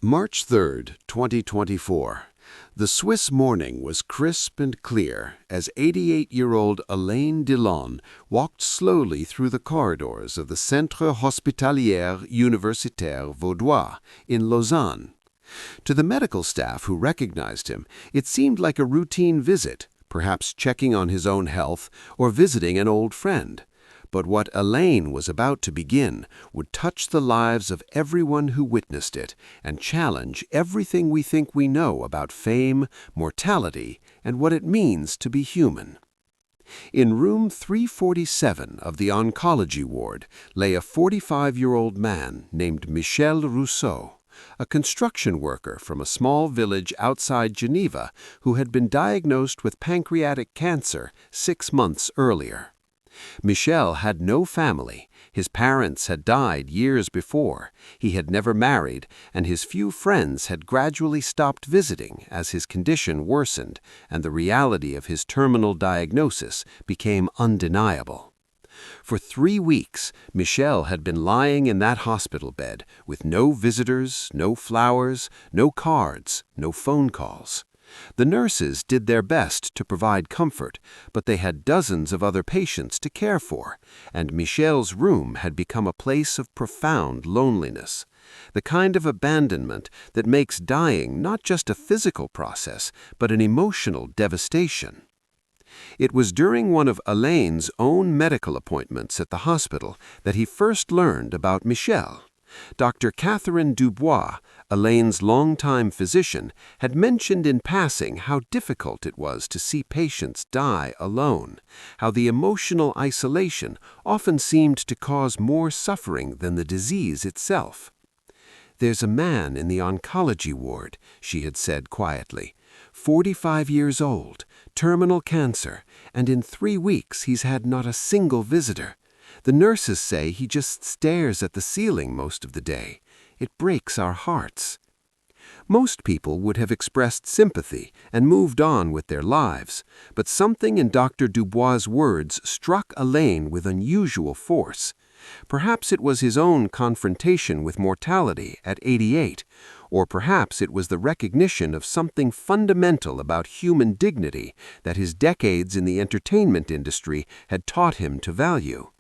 March 3rd, 2024. The Swiss morning was crisp and clear as 88-year-old Alain Delon walked slowly through the corridors of the Centre Hospitalier Universitaire Vaudois in Lausanne. To the medical staff who recognized him, it seemed like a routine visit, perhaps checking on his own health or visiting an old friend. But what Alain was about to begin would touch the lives of everyone who witnessed it and challenge everything we think we know about fame, mortality, and what it means to be human. In room 347 of the oncology ward lay a 45-year-old man named Michel Rousseau, a construction worker from a small village outside Geneva who had been diagnosed with pancreatic cancer 6 months earlier. Michel had no family. His parents had died years before. He had never married, and his few friends had gradually stopped visiting as his condition worsened and the reality of his terminal diagnosis became undeniable. For 3 weeks, Michel had been lying in that hospital bed with no visitors, no flowers, no cards, no phone calls. The nurses did their best to provide comfort, but they had dozens of other patients to care for, and Michel's room had become a place of profound loneliness, the kind of abandonment that makes dying not just a physical process, but an emotional devastation. It was during one of Alain's own medical appointments at the hospital that he first learned about Michel. Dr. Catherine Dubois, Alain's longtime physician, had mentioned in passing how difficult it was to see patients die alone, how the emotional isolation often seemed to cause more suffering than the disease itself. "There's a man in the oncology ward," she had said quietly, 45 years old, terminal cancer, and in 3 weeks he's had not a single visitor. The nurses say he just stares at the ceiling most of the day. It breaks our hearts. Most people would have expressed sympathy and moved on with their lives, but something in Dr. Dubois' words struck Alain with unusual force. Perhaps it was his own confrontation with mortality at 88, or perhaps it was the recognition of something fundamental about human dignity that his decades in the entertainment industry had taught him to value.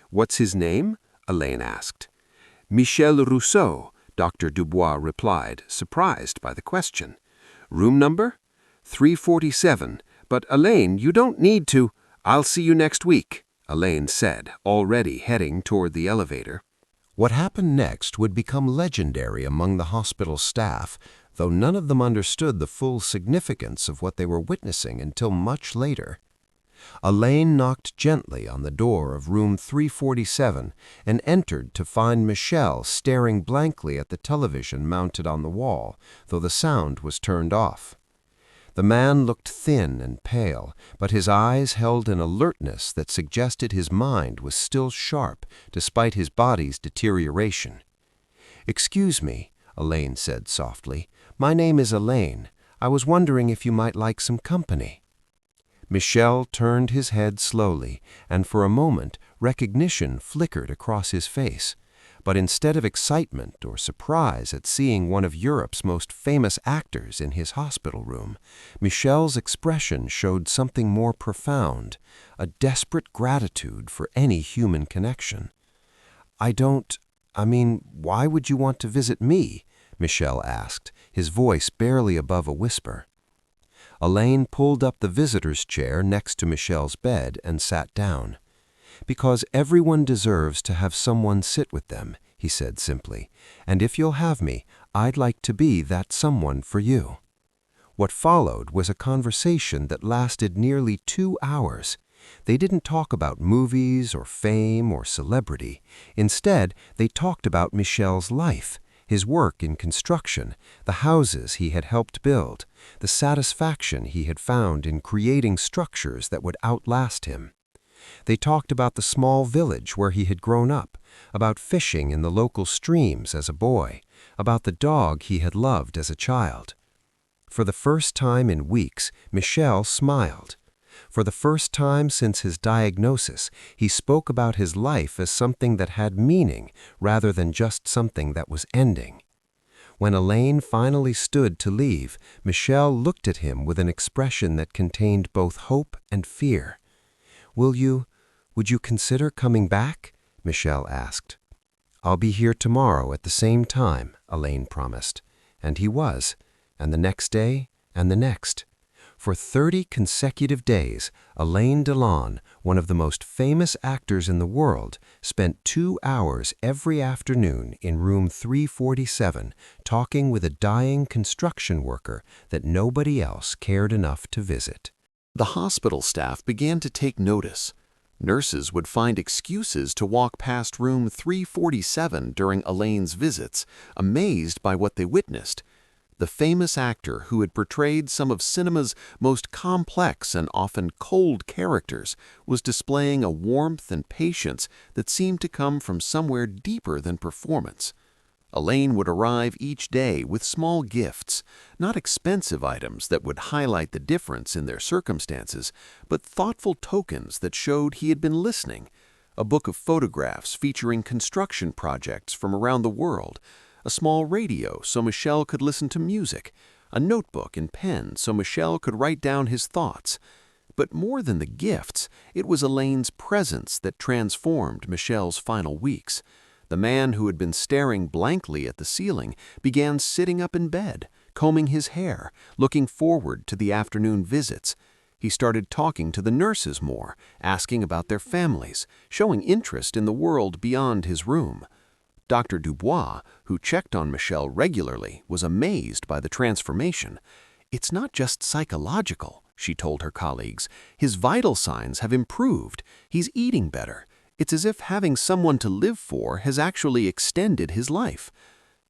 "What's his name?" Alain asked. "Michel Rousseau," Dr. Dubois replied, surprised by the question. "Room number?" "347. But Alain, you don't need to—" "I'll see you next week," Alain said, already heading toward the elevator. What happened next would become legendary among the hospital staff, though none of them understood the full significance of what they were witnessing until much later. Alain knocked gently on the door of room 347 and entered to find Michel staring blankly at the television mounted on the wall, though the sound was turned off. The man looked thin and pale, but his eyes held an alertness that suggested his mind was still sharp despite his body's deterioration. "Excuse me," Alain said softly. "My name is Alain. I was wondering if you might like some company." Michel turned his head slowly, and for a moment recognition flickered across his face. But instead of excitement or surprise at seeing one of Europe's most famous actors in his hospital room, Michel's expression showed something more profound, a desperate gratitude for any human connection. Why would you want to visit me?" Michel asked, his voice barely above a whisper. Alain pulled up the visitor's chair next to Michel's bed and sat down. "Because everyone deserves to have someone sit with them," he said simply, "and if you'll have me, I'd like to be that someone for you." What followed was a conversation that lasted nearly 2 hours. They didn't talk about movies or fame or celebrity. Instead, they talked about Michel's life, his work in construction, the houses he had helped build, the satisfaction he had found in creating structures that would outlast him. They talked about the small village where he had grown up, about fishing in the local streams as a boy, about the dog he had loved as a child. For the first time in weeks, Michel smiled. For the first time since his diagnosis, he spoke about his life as something that had meaning rather than just something that was ending. When Alain finally stood to leave, Michel looked at him with an expression that contained both hope and fear. Would you consider coming back?" Michel asked. "I'll be here tomorrow at the same time," Alain promised. And he was, and the next day, and the next. For 30 consecutive days, Alain Delon, one of the most famous actors in the world, spent 2 hours every afternoon in room 347 talking with a dying construction worker that nobody else cared enough to visit. The hospital staff began to take notice. Nurses would find excuses to walk past room 347 during Alain's visits, amazed by what they witnessed. The famous actor who had portrayed some of cinema's most complex and often cold characters was displaying a warmth and patience that seemed to come from somewhere deeper than performance. Alain would arrive each day with small gifts, not expensive items that would highlight the difference in their circumstances, but thoughtful tokens that showed he had been listening. A book of photographs featuring construction projects from around the world, a small radio so Michel could listen to music, a notebook and pen so Michel could write down his thoughts. But more than the gifts, it was Alain's presence that transformed Michel's final weeks. The man who had been staring blankly at the ceiling began sitting up in bed, combing his hair, looking forward to the afternoon visits. He started talking to the nurses more, asking about their families, showing interest in the world beyond his room. Dr. Dubois, who checked on Michel regularly, was amazed by the transformation. "It's not just psychological," she told her colleagues. "His vital signs have improved. He's eating better. It's as if having someone to live for has actually extended his life."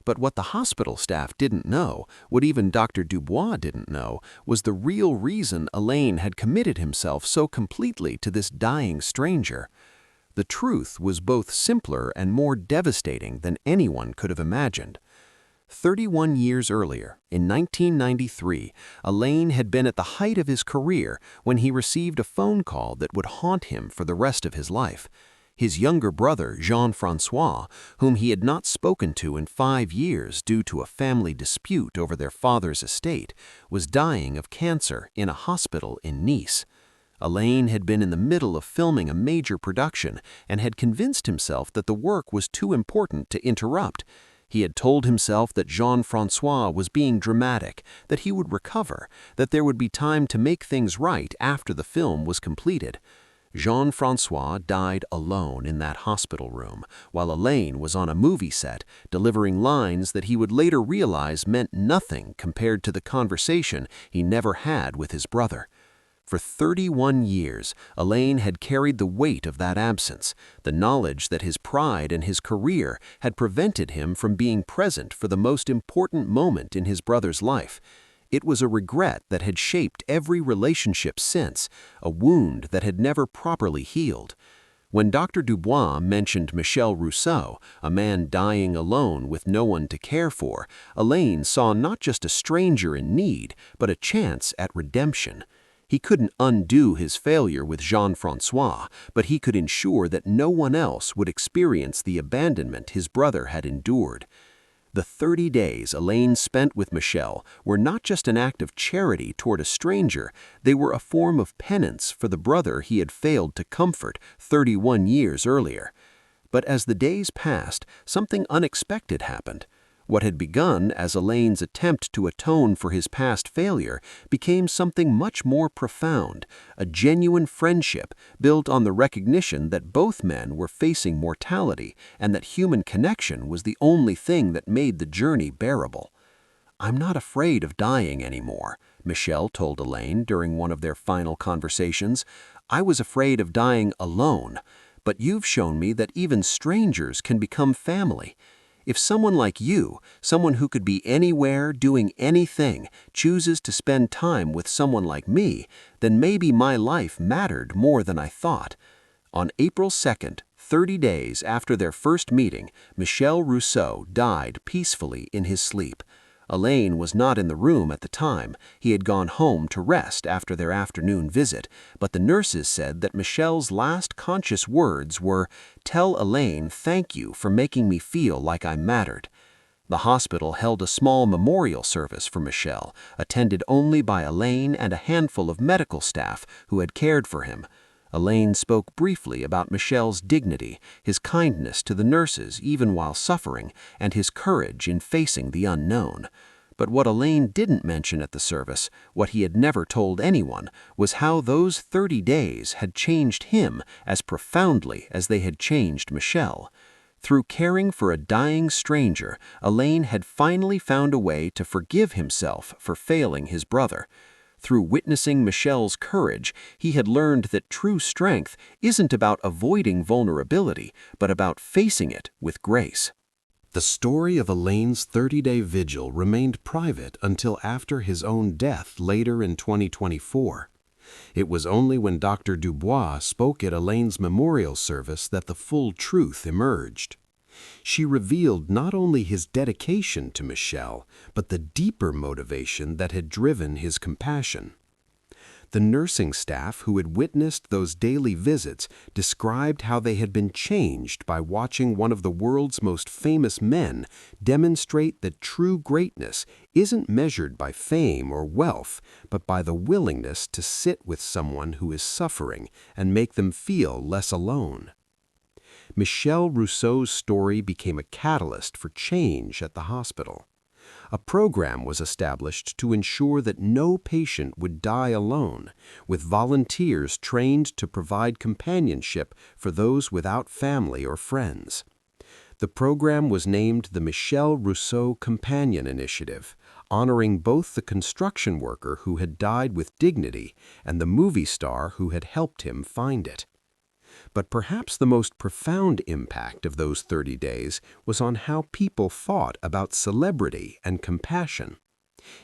But what the hospital staff didn't know, what even Dr. Dubois didn't know, was the real reason Alain had committed himself so completely to this dying stranger. The truth was both simpler and more devastating than anyone could have imagined. 31 years earlier, in 1993, Alain had been at the height of his career when he received a phone call that would haunt him for the rest of his life. His younger brother, Jean-François, whom he had not spoken to in 5 years due to a family dispute over their father's estate, was dying of cancer in a hospital in Nice. Alain had been in the middle of filming a major production and had convinced himself that the work was too important to interrupt. He had told himself that Jean-François was being dramatic, that he would recover, that there would be time to make things right after the film was completed. Jean-François died alone in that hospital room, while Alain was on a movie set, delivering lines that he would later realize meant nothing compared to the conversation he never had with his brother. For 31 years, Alain had carried the weight of that absence, the knowledge that his pride and his career had prevented him from being present for the most important moment in his brother's life. It was a regret that had shaped every relationship since, a wound that had never properly healed. When Dr. Dubois mentioned Michel Rousseau, a man dying alone with no one to care for, Alain saw not just a stranger in need, but a chance at redemption. He couldn't undo his failure with Jean-François, but he could ensure that no one else would experience the abandonment his brother had endured. The 30 days Alain spent with Michel were not just an act of charity toward a stranger, they were a form of penance for the brother he had failed to comfort 31 years earlier. But as the days passed, something unexpected happened. What had begun as Alain's attempt to atone for his past failure became something much more profound, a genuine friendship built on the recognition that both men were facing mortality and that human connection was the only thing that made the journey bearable. "I'm not afraid of dying anymore," Michel told Alain during one of their final conversations. "I was afraid of dying alone, but you've shown me that even strangers can become family. If someone like you, someone who could be anywhere doing anything, chooses to spend time with someone like me, then maybe my life mattered more than I thought." On April 2nd, 30 days after their first meeting, Michel Rousseau died peacefully in his sleep. Alain was not in the room at the time. He had gone home to rest after their afternoon visit, but the nurses said that Michel's last conscious words were, "Tell Alain thank you for making me feel like I mattered." The hospital held a small memorial service for Michel, attended only by Alain and a handful of medical staff who had cared for him. Alain spoke briefly about Michel's dignity, his kindness to the nurses even while suffering, and his courage in facing the unknown. But what Alain didn't mention at the service, what he had never told anyone, was how those 30 days had changed him as profoundly as they had changed Michel. Through caring for a dying stranger, Alain had finally found a way to forgive himself for failing his brother. Through witnessing Michel's courage, he had learned that true strength isn't about avoiding vulnerability, but about facing it with grace. The story of Alain's 30-day vigil remained private until after his own death later in 2024. It was only when Dr. Dubois spoke at Alain's memorial service that the full truth emerged. She revealed not only his dedication to Michel, but the deeper motivation that had driven his compassion. The nursing staff who had witnessed those daily visits described how they had been changed by watching one of the world's most famous men demonstrate that true greatness isn't measured by fame or wealth, but by the willingness to sit with someone who is suffering and make them feel less alone. Michel Rousseau's story became a catalyst for change at the hospital. A program was established to ensure that no patient would die alone, with volunteers trained to provide companionship for those without family or friends. The program was named the Michel Rousseau Companion Initiative, honoring both the construction worker who had died with dignity and the movie star who had helped him find it. But perhaps the most profound impact of those 30 days was on how people thought about celebrity and compassion.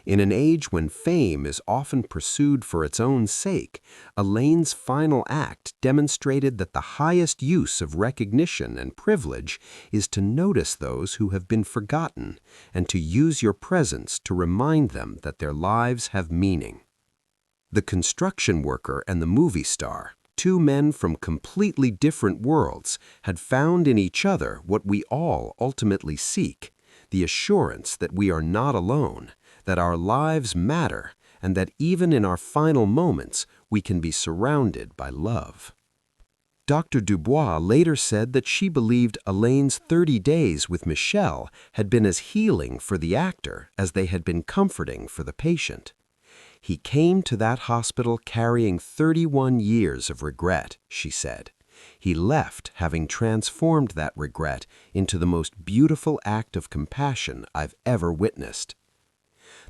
In an age when fame is often pursued for its own sake, Alain's final act demonstrated that the highest use of recognition and privilege is to notice those who have been forgotten and to use your presence to remind them that their lives have meaning. The construction worker and the movie star, two men from completely different worlds, had found in each other what we all ultimately seek, the assurance that we are not alone, that our lives matter, and that even in our final moments we can be surrounded by love. Dr. Dubois later said that she believed Alain's 30 days with Michel had been as healing for the actor as they had been comforting for the patient. He came to that hospital carrying 31 years of regret, she said. He left having transformed that regret into the most beautiful act of compassion I've ever witnessed.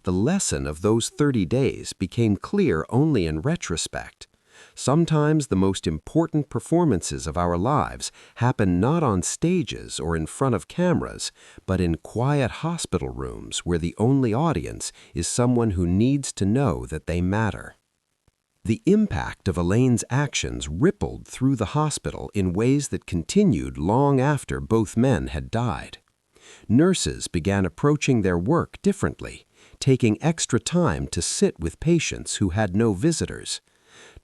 The lesson of those 30 days became clear only in retrospect. Sometimes the most important performances of our lives happen not on stages or in front of cameras, but in quiet hospital rooms where the only audience is someone who needs to know that they matter. The impact of Alain's actions rippled through the hospital in ways that continued long after both men had died. Nurses began approaching their work differently, taking extra time to sit with patients who had no visitors.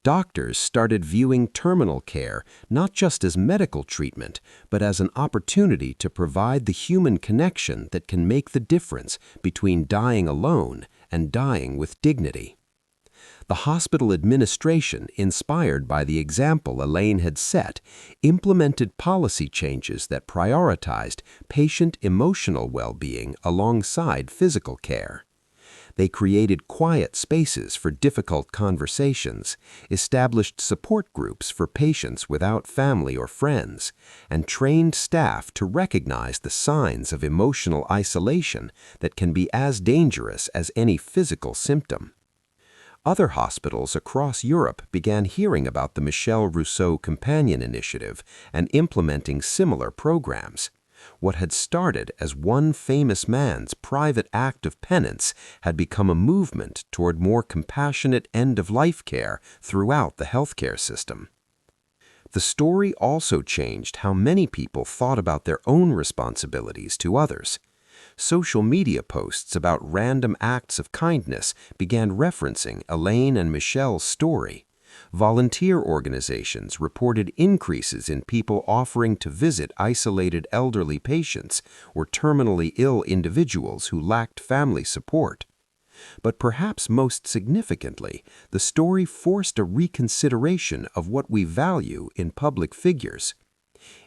Doctors started viewing terminal care not just as medical treatment, but as an opportunity to provide the human connection that can make the difference between dying alone and dying with dignity. The hospital administration, inspired by the example Alain had set, implemented policy changes that prioritized patient emotional well-being alongside physical care. They created quiet spaces for difficult conversations, established support groups for patients without family or friends, and trained staff to recognize the signs of emotional isolation that can be as dangerous as any physical symptom. Other hospitals across Europe began hearing about the Michel Rousseau Companion Initiative and implementing similar programs. What had started as one famous man's private act of penance had become a movement toward more compassionate end-of-life care throughout the healthcare system. The story also changed how many people thought about their own responsibilities to others. Social media posts about random acts of kindness began referencing Alain and Michel's story. Volunteer organizations reported increases in people offering to visit isolated elderly patients or terminally ill individuals who lacked family support. But perhaps most significantly, the story forced a reconsideration of what we value in public figures.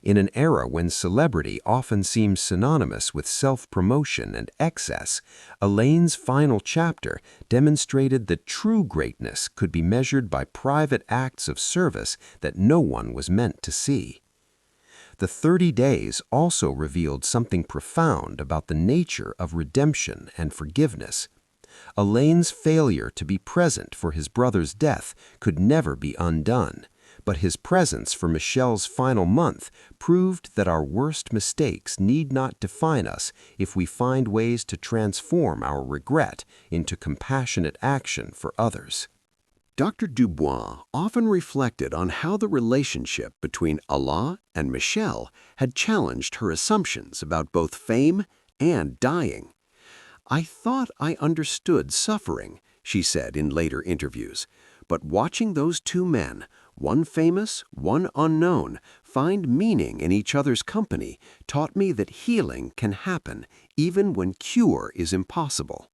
In an era when celebrity often seems synonymous with self-promotion and excess, Elaine's final chapter demonstrated that true greatness could be measured by private acts of service that no one was meant to see. The 30 Days also revealed something profound about the nature of redemption and forgiveness. Elaine's failure to be present for his brother's death could never be undone, but his presence for Michelle's final month proved that our worst mistakes need not define us if we find ways to transform our regret into compassionate action for others. Dr. Dubois often reflected on how the relationship between Alain and Michelle had challenged her assumptions about both fame and dying. "I thought I understood suffering," she said in later interviews, "but watching those two men, one famous, one unknown, find meaning in each other's company taught me that healing can happen even when cure is impossible."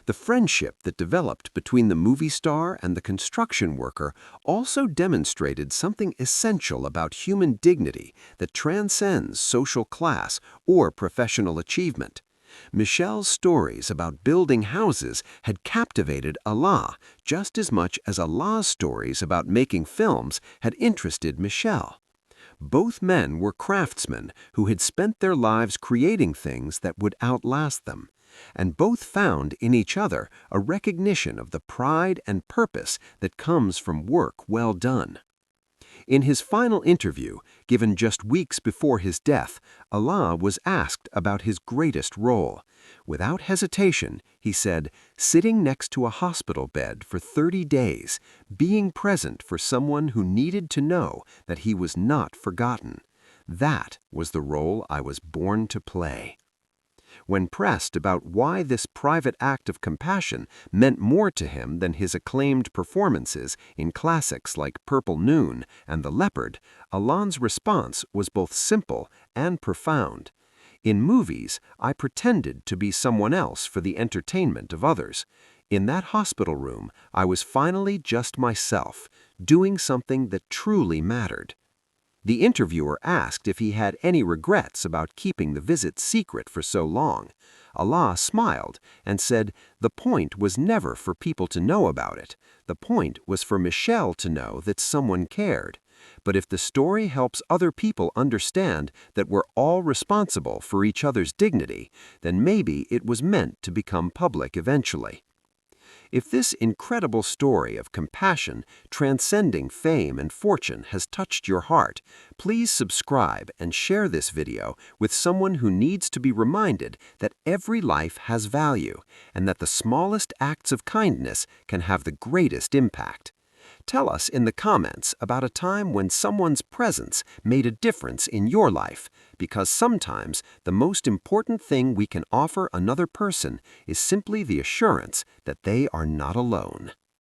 The friendship that developed between the movie star and the construction worker also demonstrated something essential about human dignity that transcends social class or professional achievement. Michelle's stories about building houses had captivated Alain just as much as Alain's stories about making films had interested Michelle. Both men were craftsmen who had spent their lives creating things that would outlast them, and both found in each other a recognition of the pride and purpose that comes from work well done. In his final interview, given just weeks before his death, Alain was asked about his greatest role. Without hesitation, he said, "Sitting next to a hospital bed for 30 days, being present for someone who needed to know that he was not forgotten. That was the role I was born to play." When pressed about why this private act of compassion meant more to him than his acclaimed performances in classics like Purple Noon and The Leopard, Alain's response was both simple and profound. "In movies, I pretended to be someone else for the entertainment of others. In that hospital room, I was finally just myself, doing something that truly mattered." The interviewer asked if he had any regrets about keeping the visit secret for so long. Alain smiled and said, "The point was never for people to know about it. The point was for Michelle to know that someone cared. But if the story helps other people understand that we're all responsible for each other's dignity, then maybe it was meant to become public eventually." If this incredible story of compassion transcending fame and fortune has touched your heart, please subscribe and share this video with someone who needs to be reminded that every life has value and that the smallest acts of kindness can have the greatest impact. Tell us in the comments about a time when someone's presence made a difference in your life, because sometimes the most important thing we can offer another person is simply the assurance that they are not alone.